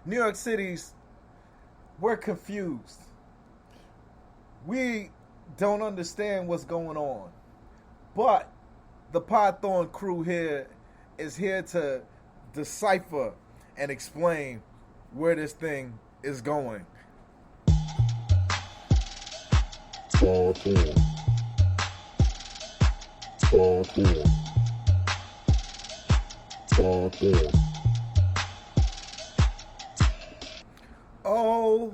New York City's, we're confused. We don't understand what's going on. But the Python crew here is here to decipher and explain where this thing is going. Python. Python. Python. Oh,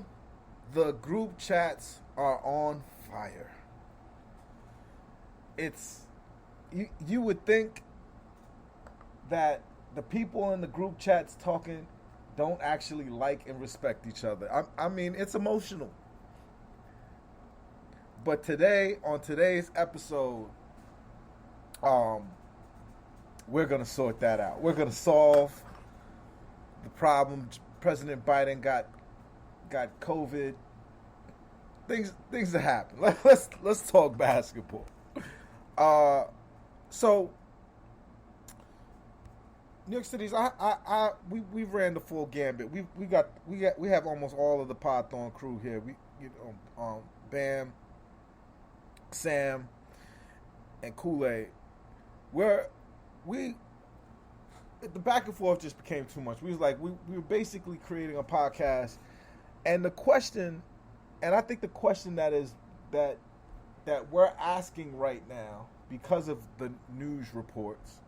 the group chats are on fire. It's you would think that the people in the group chats talking don't actually like and respect each other. I mean, it's emotional. But today, on today's episode, we're gonna sort that out. We're gonna solve the problem. President Biden got COVID. Things that happen. Let's talk basketball. So New York City's, we ran the full gambit. We have almost all of the Python crew here. Bam, Sam, and Kool-Aid. The back and forth just became too much. We were basically creating a podcast, and the question, and I think the question that we're asking right now because of the news reports,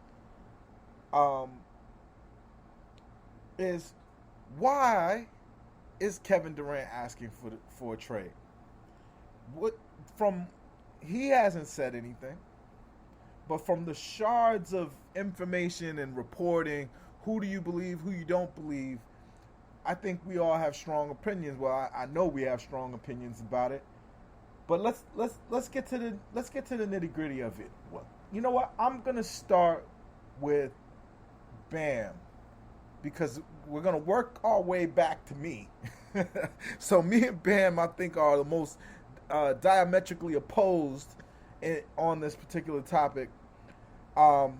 is why is Kevin Durant asking for a trade? He hasn't said anything, but from the shards of information and reporting, who do you believe, who you don't believe? I think we all have strong opinions. Well, I know we have strong opinions about it. But let's get to the nitty gritty of it. Well, you know what? I'm gonna start with Bam, because we're gonna work our way back to me. So me and Bam, I think, are the most diametrically opposed on this particular topic. And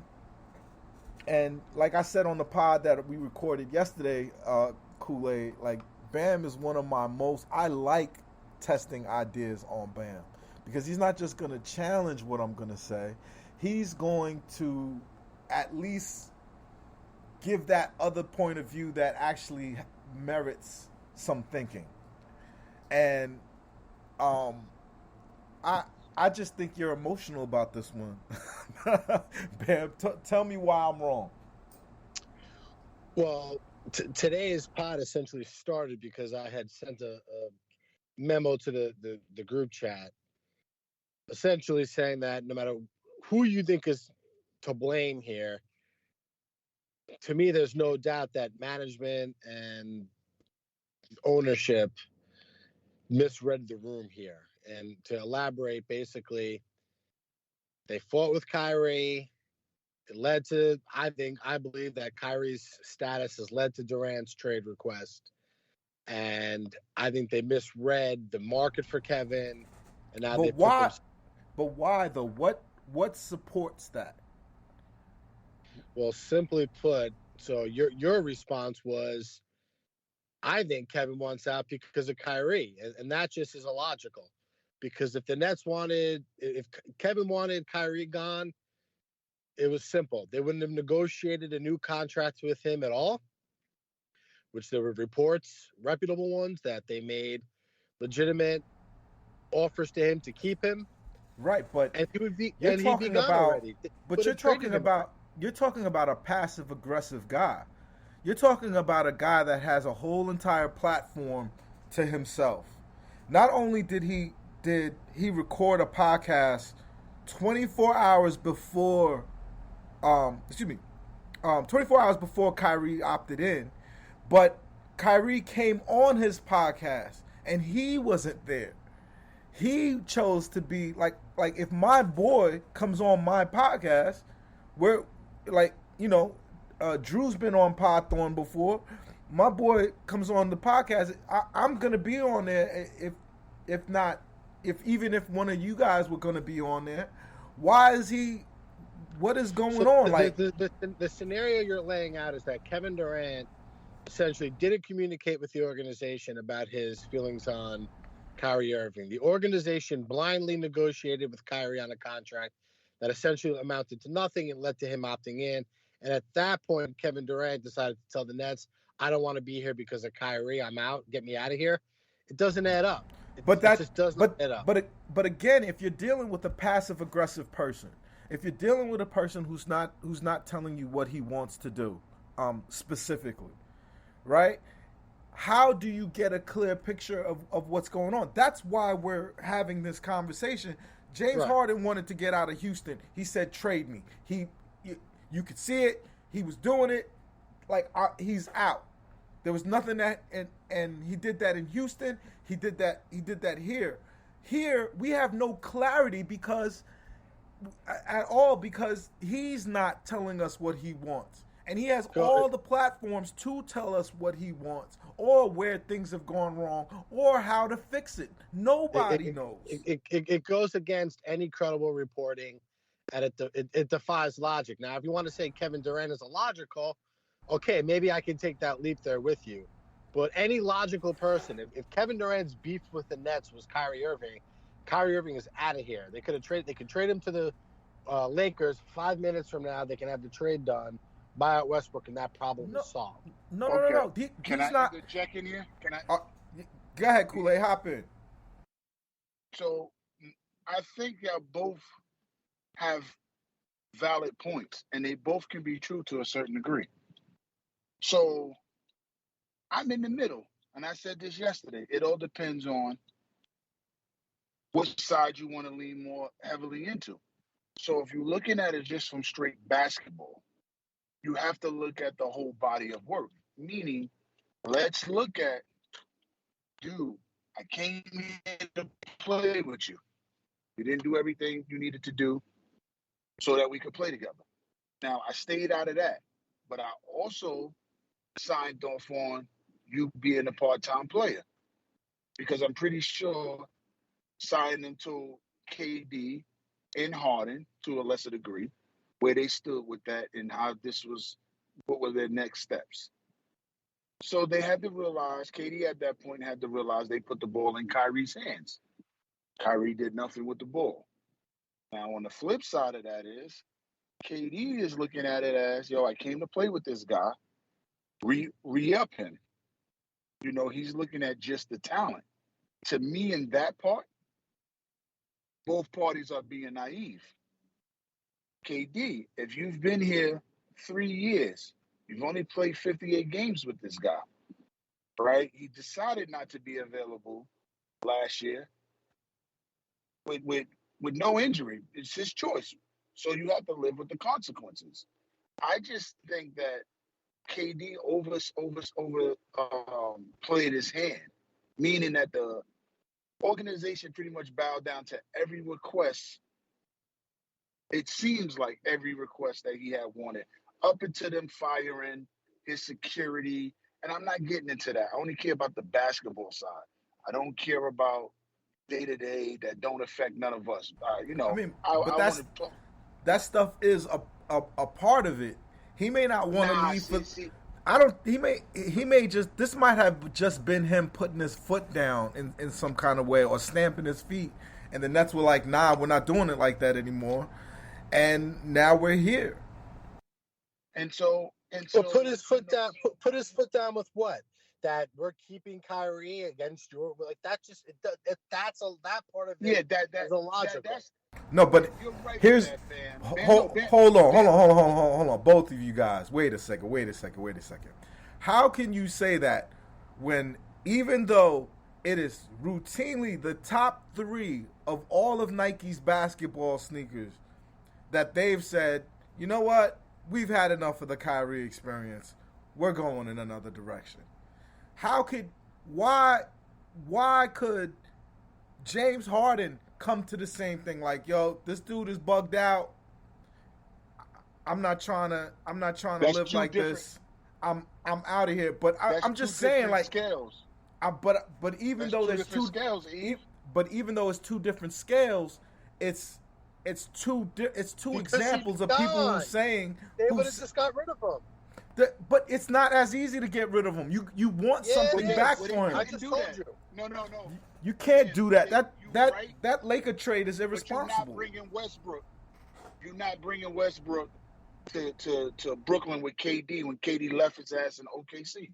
like I said on the pod that we recorded yesterday, Kool-Aid, like Bam is one of my most. I like testing ideas on Bam because he's not just going to challenge what I'm going to say. He's going to at least give that other point of view that actually merits some thinking. And I just think you're emotional about this one. Bam, tell me why I'm wrong. Well, today's pod essentially started because I had sent a memo to the group chat, essentially saying that no matter who you think is to blame here, to me, there's no doubt that management and ownership misread the room here. And to elaborate, basically, they fought with Kyrie. It led to, I believe that Kyrie's status has led to Durant's trade request. And I think they misread the market for Kevin. And now But why though? What supports that? Well, simply put, so your response was, I think Kevin wants out because of Kyrie. And that just is illogical. Because if Kevin wanted Kyrie gone, it was simple. They wouldn't have negotiated a new contract with him at all, which there were reports, reputable ones, that they made legitimate offers to him to keep him. Right, but and he would be you're and he'd be talking gone about, already. but you're talking about a passive aggressive guy. You're talking about a guy that has a whole entire platform to himself. Not only did he record a podcast 24 hours before 24 hours before Kyrie opted in, but Kyrie came on his podcast and he wasn't there. He chose to be like if my boy comes on my podcast, we're like, Drew's been on Podthorn before. My boy comes on the podcast. I'm gonna be on there if one of you guys were gonna be on there. Why is he? What is going on? The scenario you're laying out is that Kevin Durant essentially didn't communicate with the organization about his feelings on Kyrie Irving. The organization blindly negotiated with Kyrie on a contract that essentially amounted to nothing and led to him opting in. And at that point, Kevin Durant decided to tell the Nets, I don't want to be here because of Kyrie. I'm out. Get me out of here. It doesn't add up. But that it just does not add up. But again, if you're dealing with a passive aggressive person, if you're dealing with a person who's not telling you what he wants to do, specifically, right? How do you get a clear picture of what's going on? That's why we're having this conversation. James Harden wanted to get out of Houston. He said, "Trade me." You could see it. He was doing it. Like, he's out. There was nothing that, and he did that in Houston. He did that here. Here we have no clarity because he's not telling us what he wants, and he has all the platforms to tell us what he wants or where things have gone wrong or how to fix it. Nobody knows. It goes against any credible reporting, and it defies logic. Now, if you want to say Kevin Durant is illogical, okay, maybe I can take that leap there with you. But any logical person, if Kevin Durant's beef with the Nets was Kyrie Irving is out of here. They could trade him to the Lakers 5 minutes from now. They can have the trade done, buy out Westbrook, and that problem is solved. No. Can I interject in here? Can I? Go ahead, Kool-Aid, hop in. So I think y'all both have valid points, and they both can be true to a certain degree. So I'm in the middle, and I said this yesterday. It all depends on which side you want to lean more heavily into. So if you're looking at it just from straight basketball, you have to look at the whole body of work. Meaning, let's look at, dude, I came here to play with you. You didn't do everything you needed to do so that we could play together. Now, I stayed out of that, but I also signed off on you being a part-time player because I'm pretty sure signing them to KD and Harden to a lesser degree, where they stood with that and how what were their next steps. So they had to realize, KD at that point had to realize they put the ball in Kyrie's hands. Kyrie did nothing with the ball. Now, on the flip side of that is, KD is looking at it as, yo, I came to play with this guy, re-up him. You know, he's looking at just the talent. To me, in that part, both parties are being naive. KD, if you've been here 3 years, you've only played 58 games with this guy, right? He decided not to be available last year with no injury. It's his choice. So you have to live with the consequences. I just think that KD played his hand, meaning that the organization pretty much bowed down to every request. It seems like every request that he had wanted, up until them firing his security. And I'm not getting into that. I only care about the basketball side. I don't care about day-to-day that don't affect none of us. That stuff is a part of it. He may not want to leave. He may just, this might have just been him putting his foot down in some kind of way or stamping his feet. And the Nets were like, nah, we're not doing it like that anymore. And now we're here. So put his foot down. Put his foot down with what? That we're keeping Kyrie against your, like, that part of it. Yeah, that's illogical. No, but right, here's hold on, both of you guys. Wait a second. How can you say that when, even though it is routinely the top 3 of all of Nike's basketball sneakers, that they've said, you know what, we've had enough of the Kyrie experience, we're going in another direction? Why could James Harden come to the same thing? Like, yo, this dude is bugged out. I'm not trying to live like this. I'm out of here. But I'm just saying, like, scales. But even though there's two scales, but even though it's 2 different scales, it's two examples of people who's saying they would have just got rid of him. But it's not as easy to get rid of him. You want Yeah, something it back is. for him. I just told you. No. You can't do that. You That right, that Laker trade is but irresponsible. You're not bringing Westbrook to Brooklyn with KD when KD left his ass in OKC,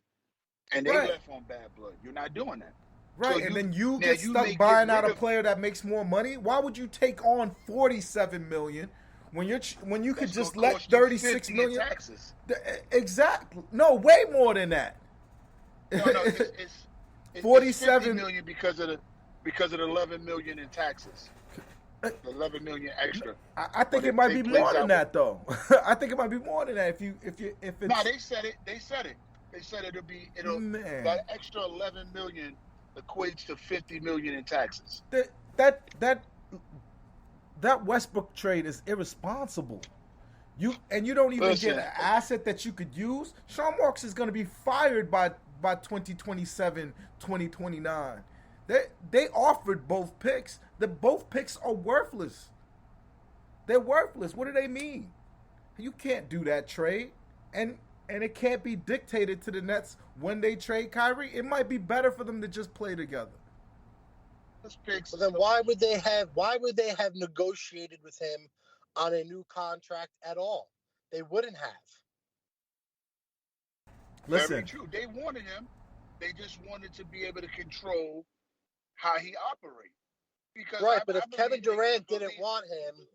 and they Right. left on bad blood. You're not doing that. Right, So and then you now get you may stuck get buying out rid a of- player that makes more money. Why would you take on $47 million when you could That's just gonna let cost you $36 50 in million? taxes. Exactly. No, way more than that. No, it's 47 50 million because of the 11 million in taxes. The 11 million extra. I think But it if might they be plays more than out- that though. I think it might be more than that if it's No, they said it. They said it'll Man. that extra 11 million equates to 50 million in taxes. that Westbrook trade is irresponsible. You don't even Listen. get an asset that you could use. Sean Marks is going to be fired by 2027, 2029. They offered both picks. Both picks are worthless. They're worthless. What do they mean? You can't do that trade, and it can't be dictated to the Nets when they trade Kyrie. It might be better for them to just play together. Those picks. Well, then why would they have negotiated with him on a new contract at all? They wouldn't have. Very Listen, true. They wanted him. They just wanted to be able to control how he operates. Because Right, but if believe Kevin they Durant believe- didn't want him,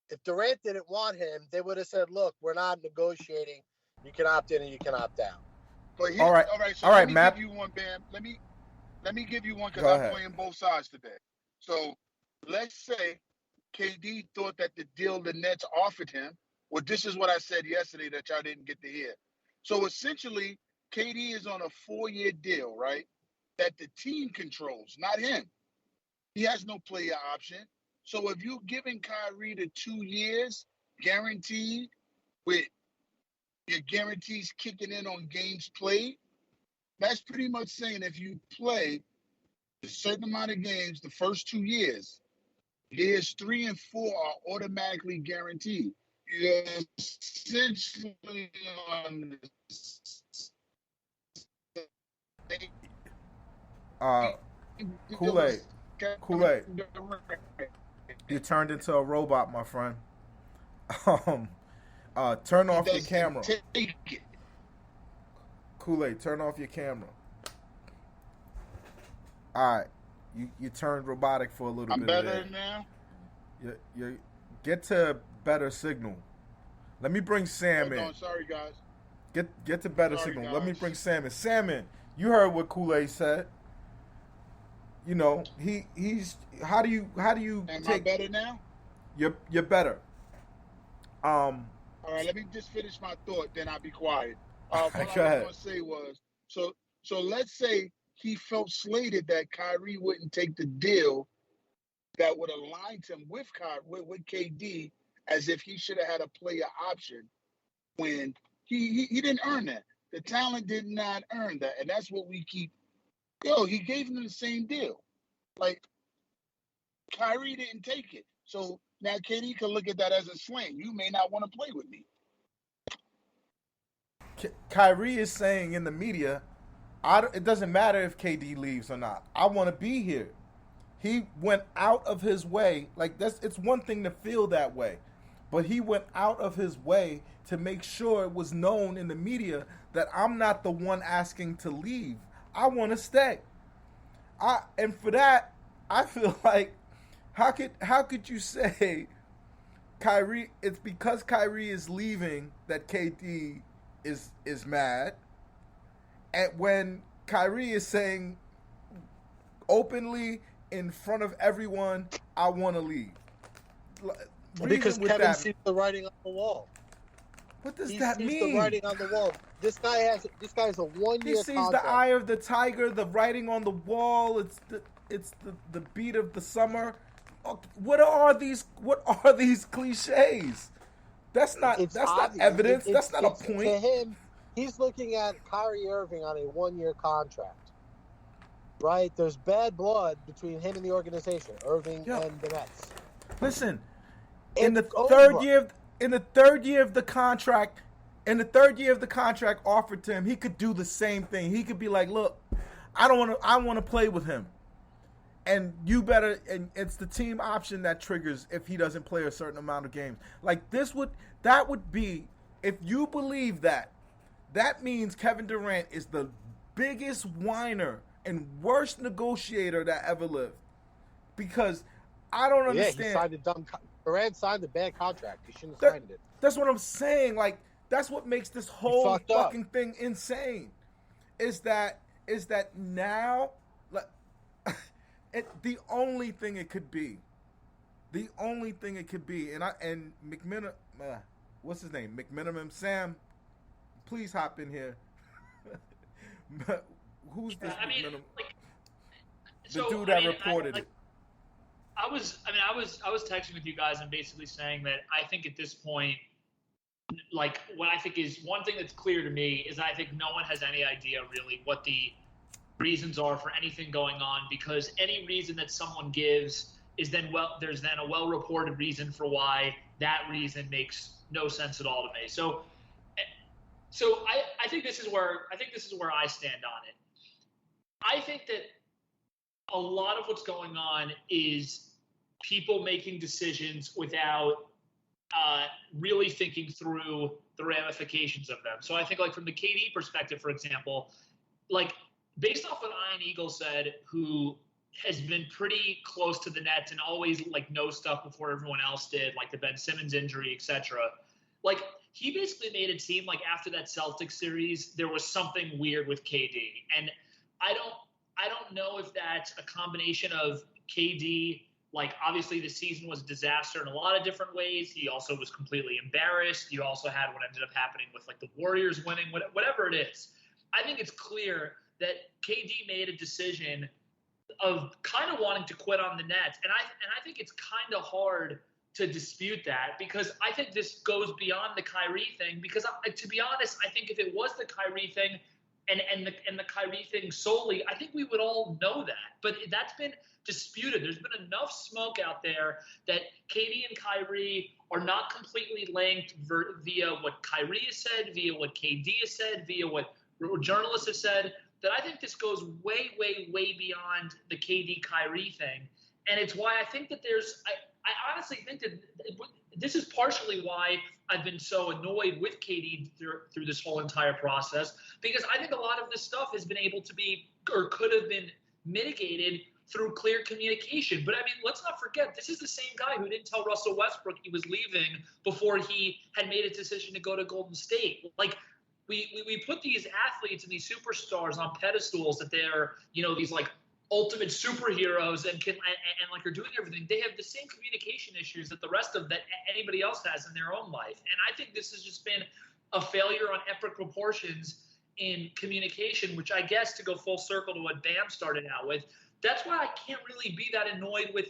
if Durant didn't want him, they would have said, "Look, we're not negotiating. You can opt in and you can opt out." But All right. So All right, let me Matt. give you one, Bam. Let me give you one because Go I'm ahead. playing both sides today. So let's say KD thought that the deal the Nets offered him. Well, this is what I said yesterday that y'all didn't get to hear. So essentially, KD is on a 4-year deal, right? That the team controls, not him. He has no player option. So if you're giving Kyrie the 2 years guaranteed with your guarantees kicking in on games played, that's pretty much saying if you play a certain amount of games the first 2 years, years 3 and 4 are automatically guaranteed. You're essentially on Kool-Aid. Kool-Aid. You turned into a robot, my friend. Turn off your camera. Take it. Kool-Aid, turn off your camera. All right, you turned robotic for a little I'm bit. better There. now. You get to better signal. Let me bring Sam Hold in. on, sorry guys. Get to better Sorry, signal. Let me guys. bring Sam in. Sam in. You heard what Kool-Aid said. You know he's. How do you Am I take? better now? You're better. All right, let me just finish my thought, then I'll be quiet. What Go I was ahead. going to say was, so let's say he felt slated that Kyrie wouldn't take the deal that would align him with with KD, as if he should have had a player option when he didn't earn that. The talent did not earn that, and that's what we keep. He gave him the same deal. Like Kyrie didn't take it, so now KD can look at that as a sling. You may not want to play with me. Kyrie is saying in the media, it doesn't matter if KD leaves or not. I want to be here. He went out of his way. Like it's one thing to feel that way, but he went out of his way to make sure it was known in the media that I'm not the one asking to leave. I want to stay. And for that, I feel like how could you say Kyrie? It's because Kyrie is leaving that KD is mad, and when Kyrie is saying openly in front of everyone, I want to leave. Because with Kevin that, sees the writing on the wall. what does He that sees mean? the writing on the wall. This guy has a 1 He year sees contract. the eye of the tiger, the writing on the wall. It's the beat of the summer. What are these cliches? That's not It's not obvious. evidence. That's not a To point. him, he's looking at Kyrie Irving on a 1 year contract. Right? There's bad blood between him and the organization, Irving Yeah. and the Nets. Listen, in the It's third over. year of the contract, in the third year of the contract offered to him, he could do the same thing. He could be like, look, I want to play with him. And you better, and it's the team option that triggers if he doesn't play a certain amount of games. Like that would be, if you believe that, that means Kevin Durant is the biggest whiner and worst negotiator that ever lived. Because I don't understand. Yeah, he signed a Durant signed a bad contract. He shouldn't have signed it. That's what I'm saying. Like, that's what makes this whole fucking thing insane. Is that now, like, the only thing it could be, and McMenamin, what's his name? McMenamin Sam, please hop in here. Who's this? McMenamin? The dude that reported it. I was texting with you guys and basically saying that I think at this point, like, what I think is one thing that's clear to me is I think no one has any idea really what the reasons are for anything going on, because any reason that someone gives is then there's then a well-reported reason for why that reason makes no sense at all to me. So I think this is where I stand on it. I think that a lot of what's going on is people making decisions without really thinking through the ramifications of them. So I think, like, from the KD perspective, for example, like, based off what Ian Eagle said, who has been pretty close to the Nets and always, like, knows stuff before everyone else did, like the Ben Simmons injury, etc. Like, he basically made it seem like after that Celtics series, there was something weird with KD. And I don't know if that's a combination of KD. Like, obviously the season was a disaster in a lot of different ways. He also was completely embarrassed. You also had what ended up happening with, like, the Warriors winning, whatever it is. I think it's clear that KD made a decision of kind of wanting to quit on the Nets. And I think it's kind of hard to dispute that, because I think this goes beyond the Kyrie thing, because to be honest, I think if it was the Kyrie thing and the Kyrie thing solely, I think we would all know that. But that's been disputed. There's been enough smoke out there that KD and Kyrie are not completely linked via what Kyrie has said, via what KD has said, via what journalists have said, that I think this goes way, way, way beyond the KD Kyrie thing. And it's why I think that I honestly think that this is partially why I've been so annoyed with KD through this whole entire process, because I think a lot of this stuff has been able to be, or could have been, mitigated through clear communication. But I mean, let's not forget, this is the same guy who didn't tell Russell Westbrook he was leaving before he had made a decision to go to Golden State. Like, we put these athletes and these superstars on pedestals that they're, these, like, ultimate superheroes and like, are doing everything. They have the same communication issues that the rest of that anybody else has in their own life. And I think this has just been a failure on epic proportions in communication, which I guess, to go full circle to what Bam started out with, that's why I can't really be that annoyed with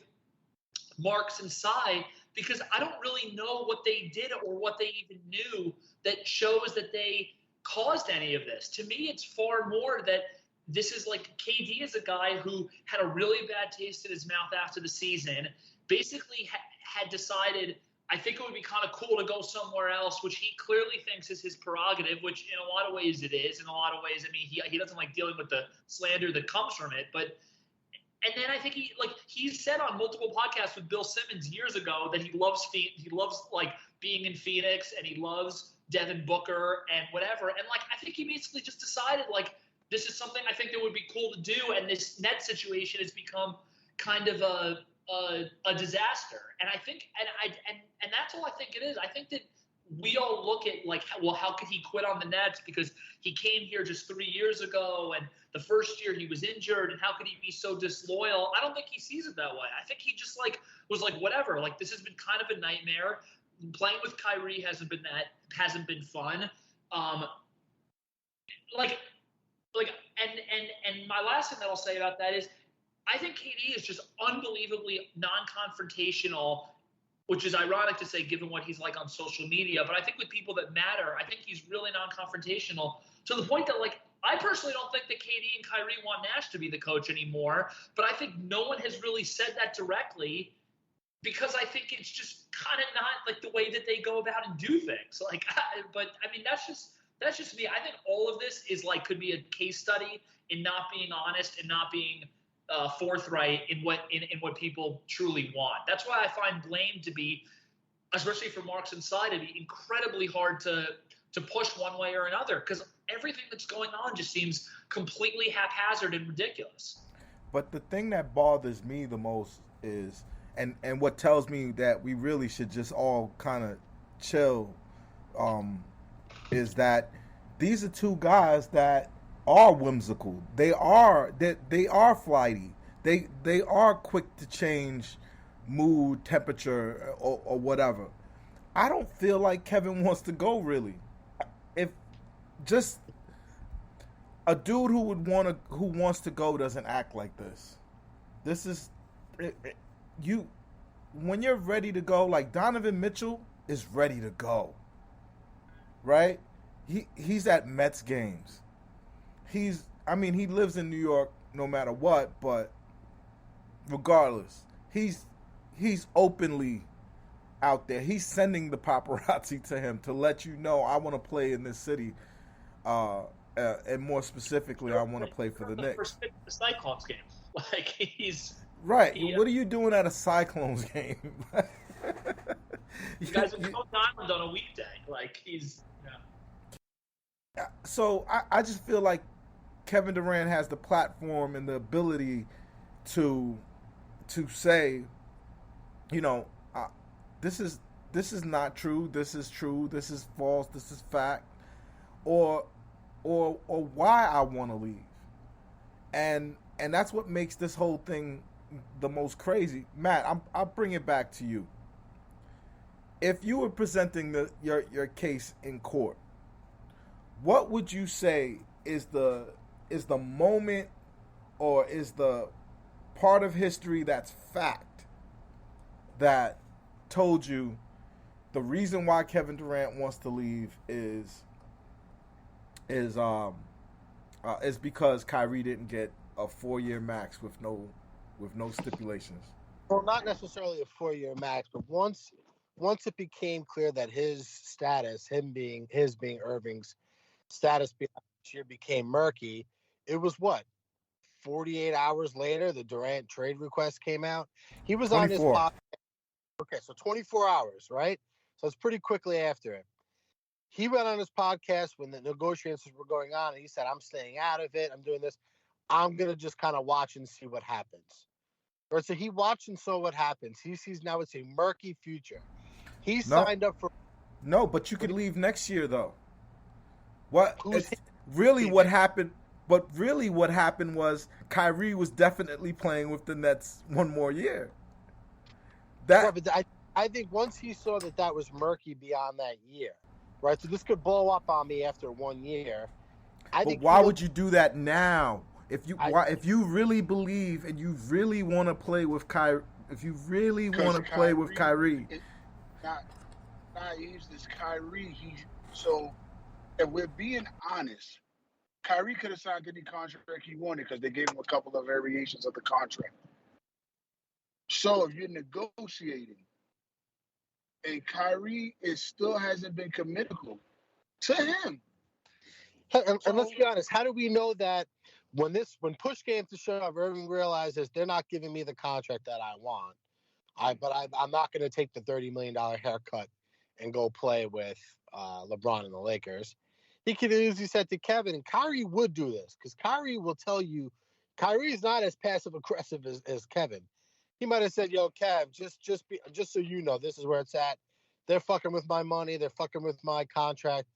Marks and Cy, because I don't really know what they did or what they even knew that shows that they caused any of this. To me, it's far more that this is like, KD is a guy who had a really bad taste in his mouth after the season, basically had decided, I think it would be kind of cool to go somewhere else, which he clearly thinks is his prerogative, which in a lot of ways it is. In a lot of ways, I mean, he doesn't like dealing with the slander that comes from it. But and then I think he said on multiple podcasts with Bill Simmons years ago that he loves like being in Phoenix, and he loves Devin Booker and whatever. And, like, I think he basically just decided, like, this is something I think that would be cool to do, and this net situation has become kind of a disaster. And I think, and that's all I think it is. I think that we all look at, like, well, how could he quit on the Nets because he came here just 3 years ago, and the first year he was injured, and how could he be so disloyal? I don't think he sees it that way. I think he just, like, was like, whatever. Like, this has been kind of a nightmare. Playing with Kyrie hasn't been fun. And my last thing that I'll say about that is, I think KD is just unbelievably non-confrontational, which is ironic to say given what he's like on social media. But I think with people that matter, I think he's really non-confrontational to the point that, like, I personally don't think that KD and Kyrie want Nash to be the coach anymore. But I think no one has really said that directly, because I think it's just kind of not like the way that they go about and do things. Like, but I mean, that's just me. I think all of this is like could be a case study in not being honest and not being forthright in what people truly want. That's why I find blame to be, especially for Mark's side, to be incredibly hard to push one way or another, because everything that's going on just seems completely haphazard and ridiculous. But the thing that bothers me the most is, and what tells me that we really should just all kind of chill, is that these are two guys that are whimsical. They are flighty. They are quick to change mood, temperature, or whatever. I don't feel like Kevin wants to go, really. If just a dude who wants to go doesn't act like this. This is you when you're ready to go. Like Donovan Mitchell is ready to go, right? He's at Mets games. He lives in New York no matter what, but regardless, he's openly out there. He's sending the paparazzi to him to let you know, I want to play in this city, and more specifically, I want to play for the Knicks. The Cyclones game, like he's right. What are you doing at a Cyclones game? You guys are Stone Island on a weekday, like he's. Yeah. So I just feel like Kevin Durant has the platform and the ability to say, you know, this is not true. This is true. This is false. This is fact, or why I want to leave, and that's what makes this whole thing the most crazy. Matt, I'll bring it back to you. If you were presenting your case in court, what would you say is the moment, or is the part of history that's fact that told you the reason why Kevin Durant wants to leave is because Kyrie didn't get a 4-year max with no stipulations? Well, not necessarily a 4-year max, but once it became clear that his status, being Irving's status this year, became murky, it was 48 hours later the Durant trade request came out. He was 24. On his podcast. Okay, so 24 hours, right? So it's pretty quickly after it. He went on his podcast when the negotiations were going on, and he said, I'm staying out of it. I'm doing this. I'm going to just kind of watch and see what happens. Or so he watched and saw what happens. He sees now it's a murky future. He signed up for... No, but you could leave next year, though. What happened... But really what happened was Kyrie was definitely playing with the Nets one more year. But I think once he saw that was murky beyond that year, right? So this could blow up on me after 1 year. But why would you do that now? If you really believe and you really want to play with Kyrie, Kyrie. He's this Kyrie. So if we're being honest, Kyrie could have signed any contract he wanted because they gave him a couple of variations of the contract. So if you're negotiating and Kyrie still hasn't been committed to him. And let's be honest, how do we know that when push came to shove, Irving realizes they're not giving me the contract that I want, but I'm not going to take the $30 million haircut and go play with LeBron and the Lakers. He could have easily said to Kevin, and Kyrie would do this, because Kyrie will tell you, Kyrie is not as passive-aggressive as Kevin. He might have said, yo, Kev, just so you know, this is where it's at. They're fucking with my money. They're fucking with my contract.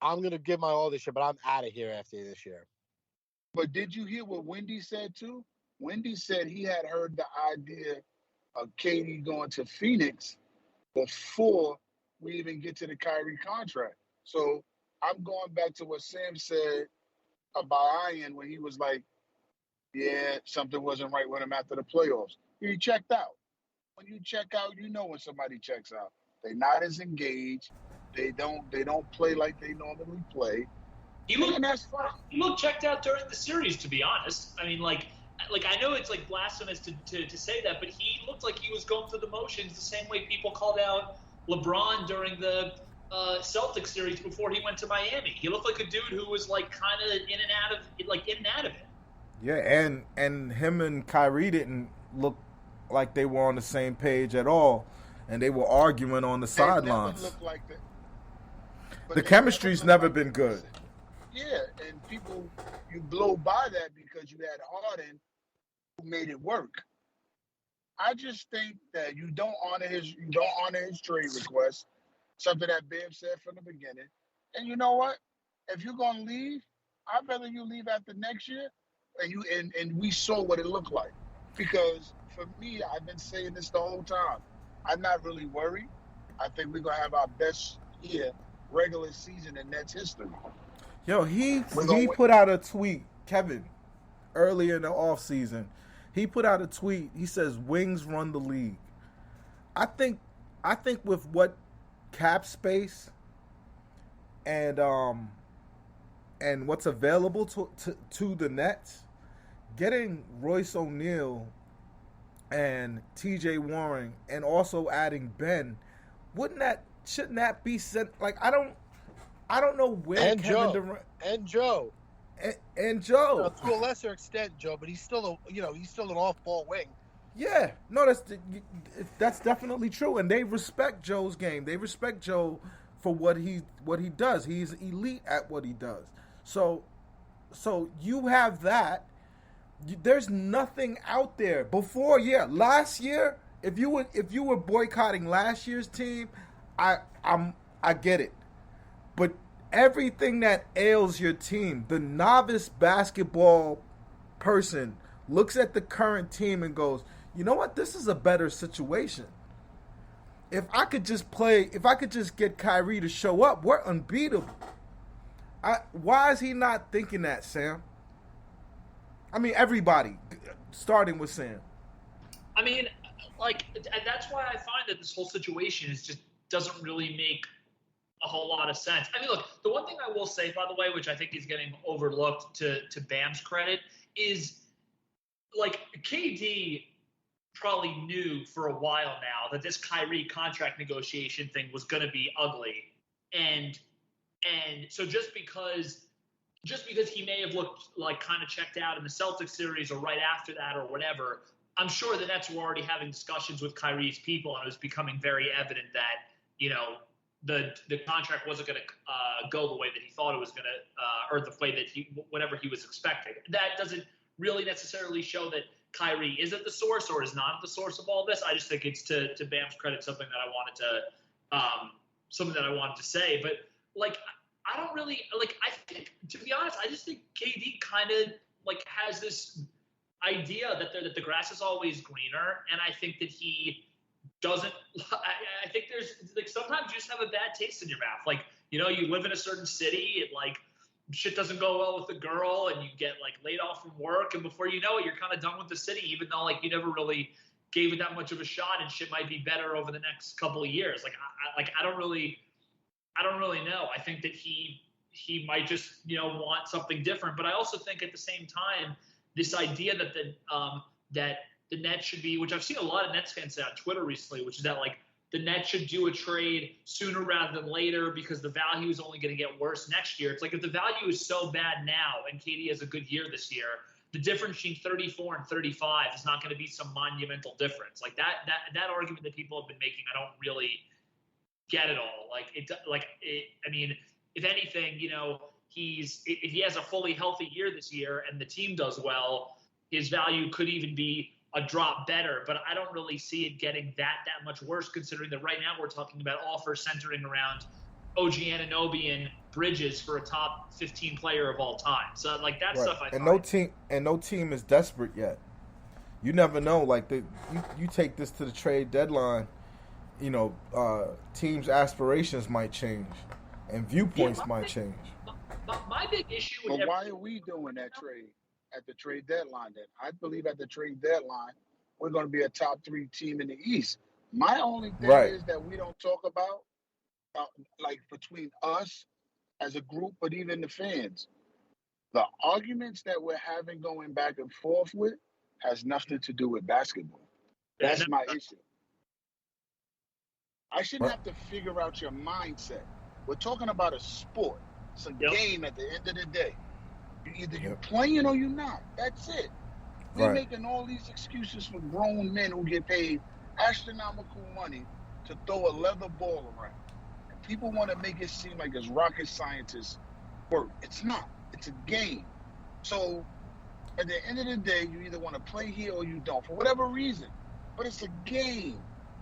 I'm going to give my all this year, but I'm out of here after this year. But did you hear what Wendy said, too? Wendy said he had heard the idea of Katie going to Phoenix before we even get to the Kyrie contract. So I'm going back to what Sam said about Ian when he was like, yeah, something wasn't right with him after the playoffs. He checked out. When you check out, you know when somebody checks out. They're not as engaged. They don't play like they normally play. He looked checked out during the series, to be honest. I mean, like, like I know it's like blasphemous to say that, but he looked like he was going through the motions the same way people called out LeBron during the Celtics series before he went to Miami. He looked like a dude who was like kind of in and out of it. Yeah, and him and Kyrie didn't look like they were on the same page at all, and they were arguing on the They sidelines. never look like that. But The they chemistry's look never like been good. Yeah, and people, you blow by that because you had Harden who made it work. I just think that you don't honor his trade request, something that Bibb said from the beginning. And you know what? If you're gonna leave, I'd rather you leave after next year, and we saw what it looked like. Because for me, I've been saying this the whole time. I'm not really worried. I think we're gonna have our best year regular season in Nets history. Yo, he We're gonna win. put out a tweet, Kevin, earlier in the offseason. He put out a tweet. He says wings run the league. I think with what cap space and what's available to the Nets, getting Royce O'Neal and TJ Warren and also adding Ben, shouldn't that be sent? Like I don't know where And Kevin Joe. Durant And Joe. and Joe. To a lesser extent, Joe, but he's still he's still an off-ball wing. Yeah, no, that's definitely true, and they respect Joe's game. They respect Joe for what he does. He's elite at what he does. So you have that. There's nothing out there before. Yeah, last year, if you were boycotting last year's team, I get it, but everything that ails your team, the novice basketball person looks at the current team and goes, you know what? This is a better situation. If I could just get Kyrie to show up, we're unbeatable. Why is he not thinking that, Sam? I mean, everybody, starting with Sam. I mean, like, and that's why I find that this whole situation doesn't really make a whole lot of sense. I mean, look, the one thing I will say, by the way, which I think is getting overlooked to Bam's credit, is like KD probably knew for a while now that this Kyrie contract negotiation thing was going to be ugly, and so just because he may have looked like kind of checked out in the Celtics series or right after that or whatever, I'm sure the Nets were already having discussions with Kyrie's people, and it was becoming very evident that the contract wasn't going to go the way that he thought it was going to, or the way that whatever he was expecting. That doesn't really necessarily show that Kyrie is at the source or is not at the source of all this. I just think it's to Bam's credit something that I wanted to say. But like, I don't really like. I think, to be honest, I just think KD kind of like has this idea that the grass is always greener, and I think that he doesn't. I think there's like sometimes you just have a bad taste in your mouth. Like, you live in a certain city, it like shit doesn't go well with the girl, and you get like laid off from work, and before you know it, you're kind of done with the city, even though like you never really gave it that much of a shot, and shit might be better over the next couple of years. Like I don't really know. I think that he might just want something different, but I also think at the same time this idea that the Nets should be, which I've seen a lot of Nets fans say on Twitter recently, which is that like the Nets should do a trade sooner rather than later because the value is only going to get worse next year. It's like if the value is so bad now and KD has a good year this year, the difference between 34 and 35 is not going to be some monumental difference. Like that argument that people have been making, I don't really get it all. I mean, if anything, if he has a fully healthy year this year and the team does well, his value could even be a drop better, but I don't really see it getting that much worse, considering that right now we're talking about offers centering around OG Anunoby and Bridges for a top 15 player of all time. So like that stuff, no team is desperate yet. You never know. Like you take this to the trade deadline, teams' aspirations might change and viewpoints might change. My big issue with But why are we doing that trade at the trade deadline then? I believe at the trade deadline, we're going to be a top 3 team in the East. My only thing is that we don't talk about, like between us as a group, but even the fans. The arguments that we're having going back and forth with has nothing to do with basketball. That's my issue. I shouldn't have to figure out your mindset. We're talking about a sport. It's a game at the end of the day. Either you're playing or you're not. That's it. We're making all these excuses for grown men who get paid astronomical money to throw a leather ball around. And people want to make it seem like it's rocket scientists work. It's not. It's a game. So at the end of the day, you either want to play here or you don't, for whatever reason. But it's a game.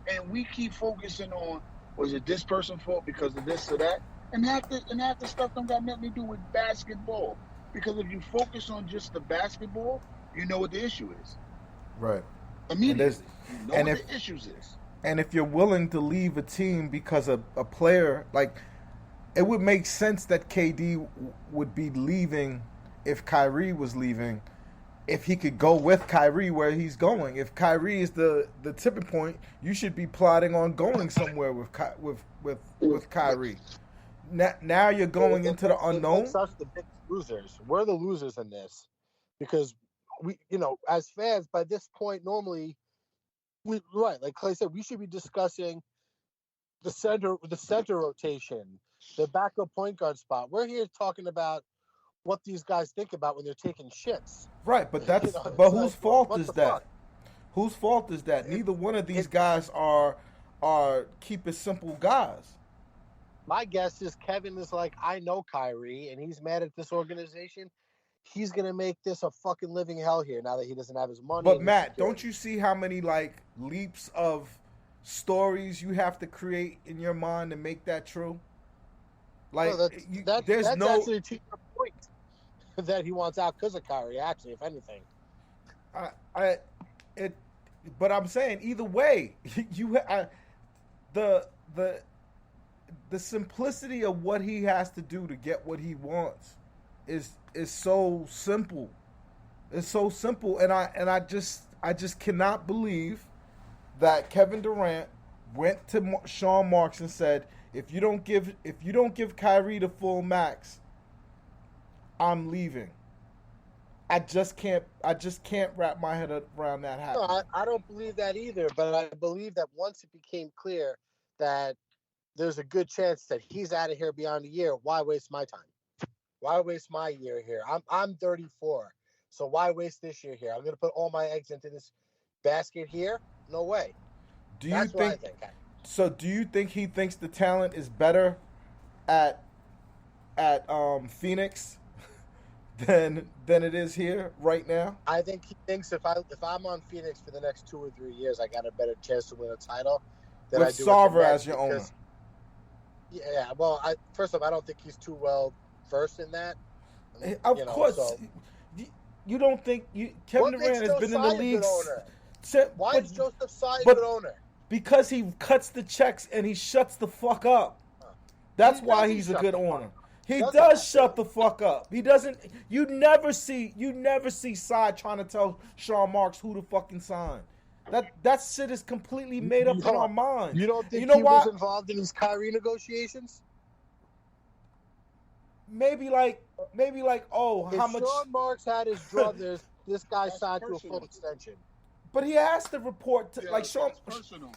And we keep focusing on, was it this person's fault because of this or that? And half the stuff don't got nothing to do with basketball. Because if you focus on just the basketball, you know what the issue is. Right. Immediately. You know what the issues is. And if you're willing to leave a team because of a player, like, it would make sense that KD would be leaving if Kyrie was leaving, if he could go with Kyrie where he's going. If Kyrie is the tipping point, you should be plotting on going somewhere with Kyrie. Now you're going into the unknown. It's us, the big losers. We're the losers in this because we, as fans, by this point, normally, like Clay said, we should be discussing the center rotation, the backup point guard spot. We're here talking about what these guys think about when they're taking shits. Right, but but whose fault is that? Whose fault is that? Neither one of these guys are keep it simple guys. My guess is Kevin is like, I know Kyrie, and he's mad at this organization. He's gonna make this a fucking living hell here now that he doesn't have his money. But Matt, don't you see how many leaps of stories you have to create in your mind to make that true? That's actually to your point that he wants out because of Kyrie. Actually, if anything, but I'm saying either way, the simplicity of what he has to do to get what he wants is so simple. It's so simple, and I just cannot believe that Kevin Durant went to Sean Marks and said, if you don't give Kyrie the full max, I'm leaving. I just can't wrap my head around that happening. No, I don't believe that either, but I believe that once it became clear that there's a good chance that he's out of here beyond a year, why waste my time? Why waste my year here? I'm 34, so why waste this year here? I'm going to put all my eggs into this basket here? No way. That's what I think. So do you think he thinks the talent is better at Phoenix than it is here right now? I think he thinks if I'm on Phoenix for the next 2 or 3 years, I got a better chance to win a title than I do with Sarver as your owner. Yeah, well, first off, I don't think he's too well versed in that. Of course, so. You don't think Kevin Durant has been in the league? Why is Joseph Tsai a good owner? Because he cuts the checks and he shuts the fuck up. That's why he's a good owner. He does shut the fuck up. He doesn't. You never see Tsai trying to tell Sean Marks who to fucking sign. That shit is completely made up in our minds. You don't think he was involved in his Kyrie negotiations? Maybe like how much? Sean Marks had his druthers, this guy signed to a full extension. But he has to report to Sean. Personal.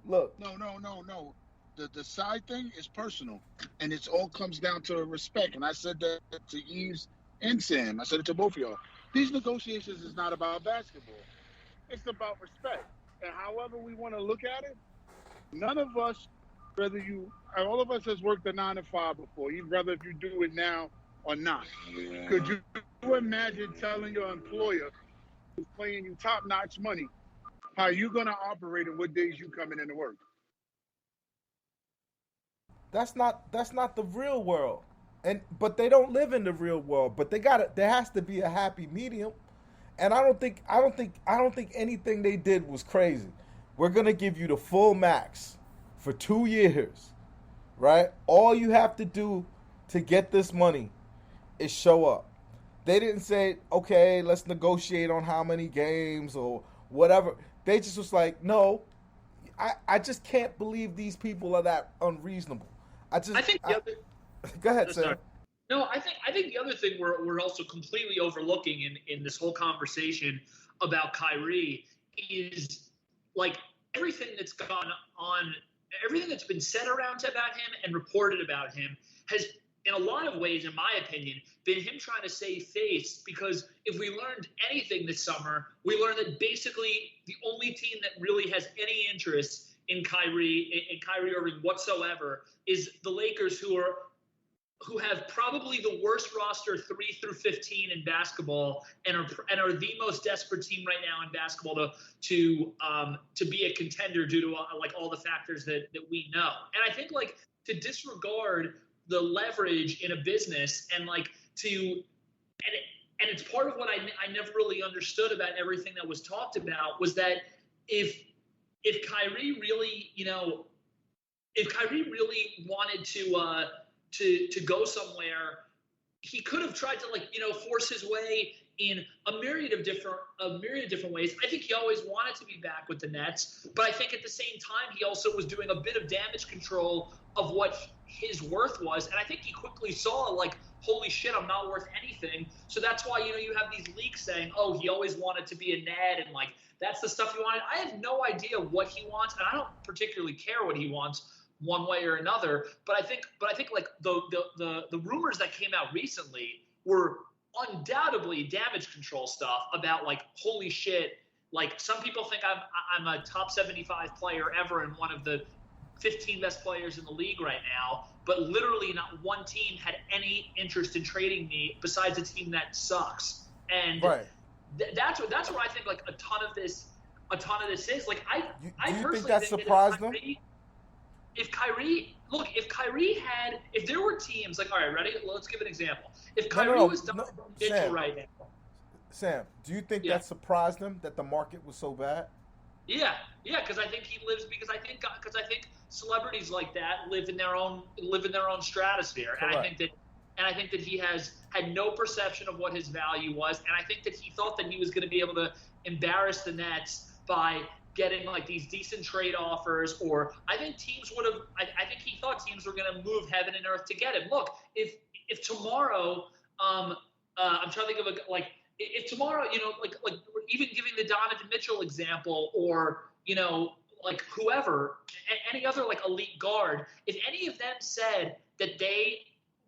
Look. No. The side thing is personal, and it all comes down to respect. And I said that to Eves and Sam. I said it to both of y'all. These negotiations is not about basketball. It's about respect. And however we want to look at it, none of us, all of us has worked a 9 to 5 before, rather if you do it now or not. Could you imagine telling your employer who's paying you top-notch money how you going to operate and what days you coming into work? That's not the real world. But they don't live in the real world. But there has to be a happy medium. And I don't think anything they did was crazy. We're gonna give you the full max for 2 years, right? All you have to do to get this money is show up. They didn't say, okay, let's negotiate on how many games or whatever. They just was like, no, I just can't believe these people are that unreasonable. I think the other. Go ahead, Sam. No, I think the other thing we're also completely overlooking in this whole conversation about Kyrie is like everything that's gone on, everything that's been said around about him and reported about him has, in a lot of ways, in my opinion, been him trying to save face. Because if we learned anything this summer, we learned that basically the only team that really has any interest in Kyrie Irving whatsoever is the Lakers, who have probably the worst roster 3 through 15 in basketball, and are the most desperate team right now in basketball to be a contender due to like all the factors that we know. And I think like to disregard the leverage in a business and like and it's part of what I never really understood about everything that was talked about was that if Kyrie really, if Kyrie really wanted to go somewhere, he could have tried to force his way in a myriad of different ways. I think he always wanted to be back with the Nets, but I think at the same time he also was doing a bit of damage control of what his worth was, and I think he quickly saw like, holy shit, I'm not worth anything. So that's why you have these leaks saying, oh, he always wanted to be a Net, and like that's the stuff he wanted. I have no idea what he wants, and I don't particularly care what he wants one way or another. But I think like the rumors that came out recently were undoubtedly damage control stuff about like, holy shit, like some people think I'm a top 75 player ever and one of the 15 best players in the league right now, but literally not one team had any interest in trading me besides a team that sucks. And Right. That's what I think like a ton of this is. Like I personally think that think surprised that them? If Kyrie had, if there were teams like, all right, ready? Let's give an example. If Kyrie was done with Mitchell Sam, right now, Sam, do you think Yeah. that surprised them that the market was so bad? yeah, because I think because I think celebrities like that live in their own stratosphere, Correct. and I think that he has had no perception of what his value was, and I think that he thought that he was going to be able to embarrass the Nets by getting like these decent trade offers, or I think teams would have. I think he thought teams were going to move heaven and earth to get him. Look, if tomorrow, I'm trying to think of if tomorrow, like even giving the Donovan Mitchell example, or like whoever, any other like elite guard, if any of them said that they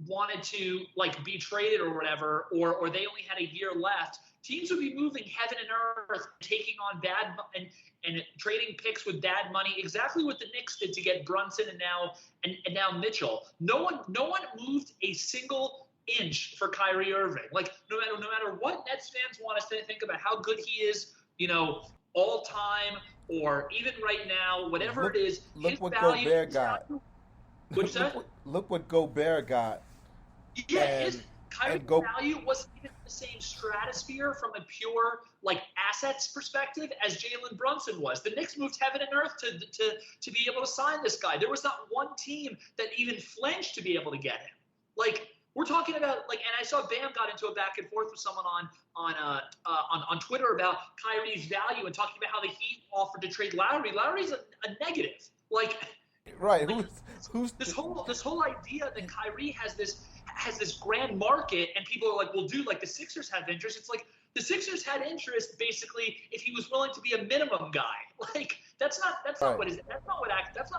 wanted to like be traded or whatever, or they only had a year left, teams would be moving heaven and earth, taking on bad and trading picks with bad money, exactly what the Knicks did to get Brunson and now Mitchell. No one moved a single inch for Kyrie Irving. Like no matter what Nets fans want us to think about how good he is, all time or even right now, whatever it is, Look his what value. Gobert got. What's that? Look what Gobert got. Yeah, Kyrie's value wasn't even in the same stratosphere from a pure like assets perspective as Jalen Brunson was. The Knicks moved heaven and earth to be able to sign this guy. There was not one team that even flinched to be able to get him. Like we're talking about like, and I saw Bam got into a back and forth with someone on Twitter about Kyrie's value and talking about how the Heat offered to trade Lowry. Lowry's a negative. Like right. Like, Who's this whole idea that Kyrie has this grand market, and people are like, well, dude, like the Sixers have interest. It's like the Sixers had interest basically if he was willing to be a minimum guy. Like that's not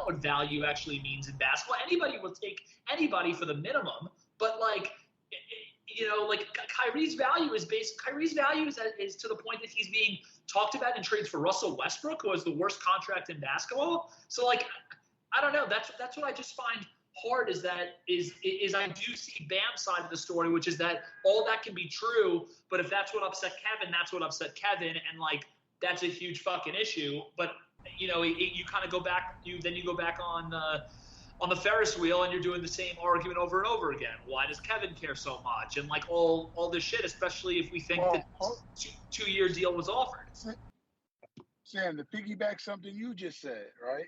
what value actually means in basketball. Anybody will take anybody for the minimum, but like like Kyrie's value is to the point that he's being talked about in trades for Russell Westbrook, who has the worst contract in basketball. So like I don't know. That's what I just find hard is I do see Bam's side of the story, which is that all that can be true, but if that's what upset Kevin, that's what upset Kevin, and like that's a huge fucking issue. But you kind of go back, you go back on the Ferris wheel, and you're doing the same argument over and over again. Why does Kevin care so much? And like all this shit, especially if we think that two-year deal was offered. Sam, to piggyback something you just said, right?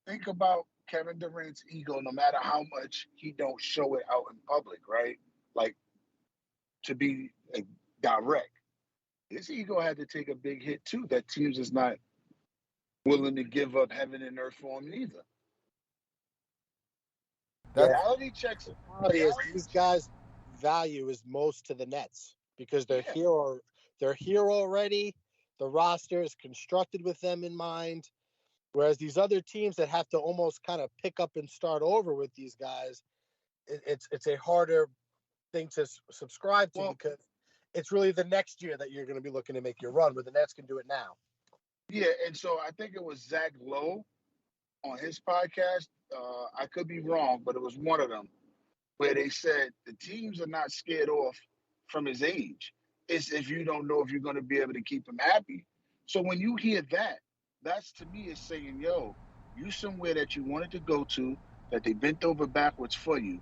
Think about Kevin Durant's ego, no matter how much he don't show it out in public, right? Like, to be direct. His ego had to take a big hit, too, that teams is not willing to give up heaven and earth for him either. That's Reality checks. Reality is these guys' value is most to the Nets because they're Yeah. here or they're here already. The roster is constructed with them in mind. Whereas these other teams that have to almost kind of pick up and start over with these guys, it's a harder thing to subscribe to Well, because it's really the next year that you're going to be looking to make your run, where the Nets can do it now. yeah, and so I think it was Zach Lowe on his podcast. I could be wrong, but it was one of them where they said the teams are not scared off from his age. It's if you don't know if you're going to be able to keep him happy. So when you hear that, that's to me is saying, yo, you somewhere that you wanted to go to, that they bent over backwards for you,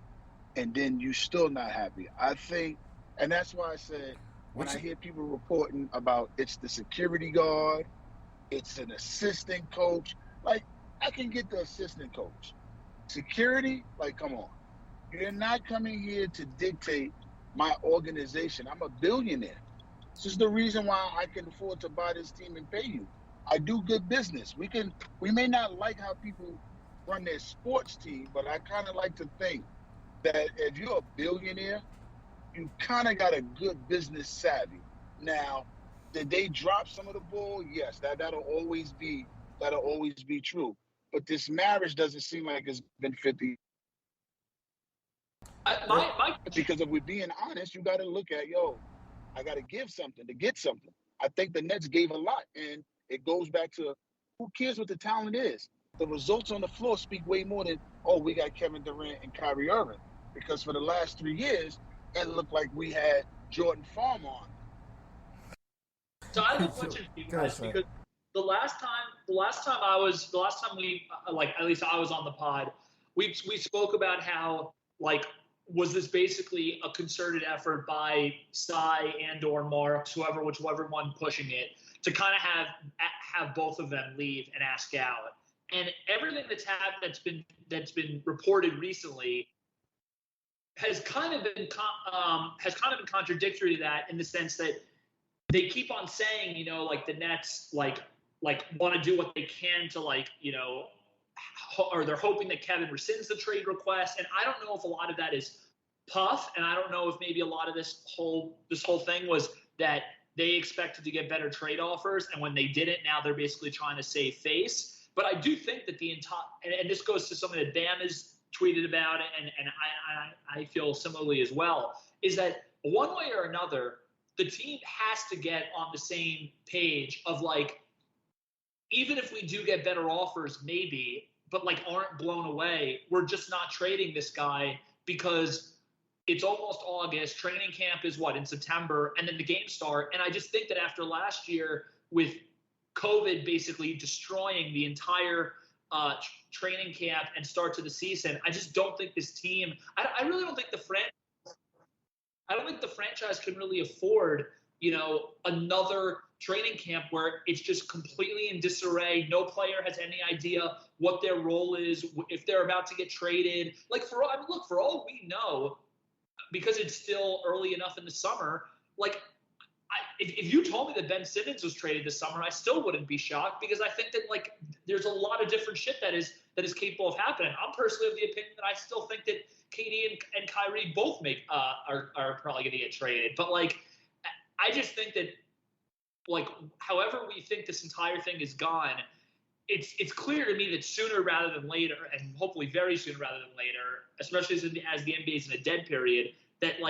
and then you still not happy. I think, and that's why I said when Which- I hear people reporting about it's the security guard, it's an assistant coach. Like, I can get the assistant coach. Security, like, come on. You're not coming here to dictate my organization. I'm a billionaire. This is the reason why I can afford to buy this team and pay you. I do good business. We may not like how people run their sports team, but I kind of like to think that if you're a billionaire, you kind of got a good business savvy. Now, did they drop some of the ball? Yes, that'll always be true. But this marriage doesn't seem like it's been 50. Because if we're being honest, you got to look at, I got to give something to get something. I think the Nets gave a lot, and it goes back to who cares what the talent is. The results on the floor speak way more than, we got Kevin Durant and Kyrie Irving. Because for the last 3 years, it looked like we had Jordan Farmer on. So I have a question for you guys because the last time we at least I was on the pod, we spoke about how was this basically a concerted effort by Cy and or Marks, whichever one pushing it, to kind of have both of them leave and ask out. And everything that's happened that's been reported recently has kind of been contradictory to that, in the sense that they keep on saying, the Nets want to do what they can to or they're hoping that Kevin rescinds the trade request. And I don't know if a lot of that is puff, and I don't know if maybe a lot of this whole thing was that they expected to get better trade offers, and when they didn't, now they're basically trying to save face. But I do think that the entire, and this goes to something that Bam has tweeted about, and I feel similarly as well, is that one way or another, the team has to get on the same page of even if we do get better offers, maybe, but aren't blown away, we're just not trading this guy because it's almost August. Training camp is in September, and then the games start. And I just think that after last year, with COVID basically destroying the entire training camp and start to the season, I just don't think this team. I really don't think the franchise can really afford another training camp where it's just completely in disarray. No player has any idea what their role is, if they're about to get traded. For all we know, because it's still early enough in the summer, if you told me that Ben Simmons was traded this summer, I still wouldn't be shocked, because I think that there's a lot of different shit that is capable of happening. I'm personally of the opinion that I still think that KD and Kyrie both are probably going to get traded. But I just think that however we think this entire thing is gone, it's clear to me that sooner rather than later, and hopefully very soon rather than later, especially as the NBA is in a dead period, that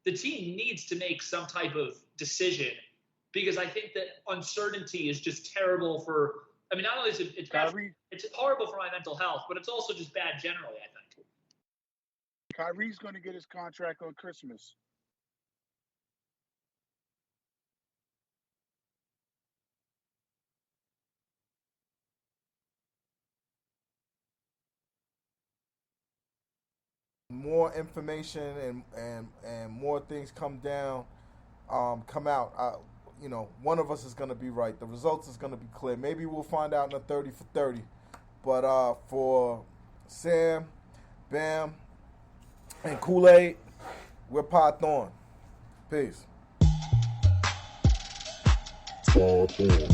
the team needs to make some type of decision, because I think that uncertainty is just terrible for. I mean, not only is it's horrible for my mental health, but it's also just bad generally, I think. Kyrie's going to get his contract on Christmas. More information and more things come out. One of us is going to be right. The results is going to be clear. Maybe we'll find out in a 30 for 30. But for Sam, Bam, and Kool-Aid, we're Pod Thorn. Peace. Stayin.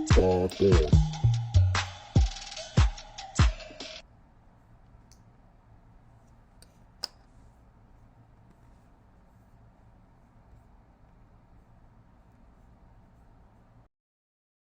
Stayin.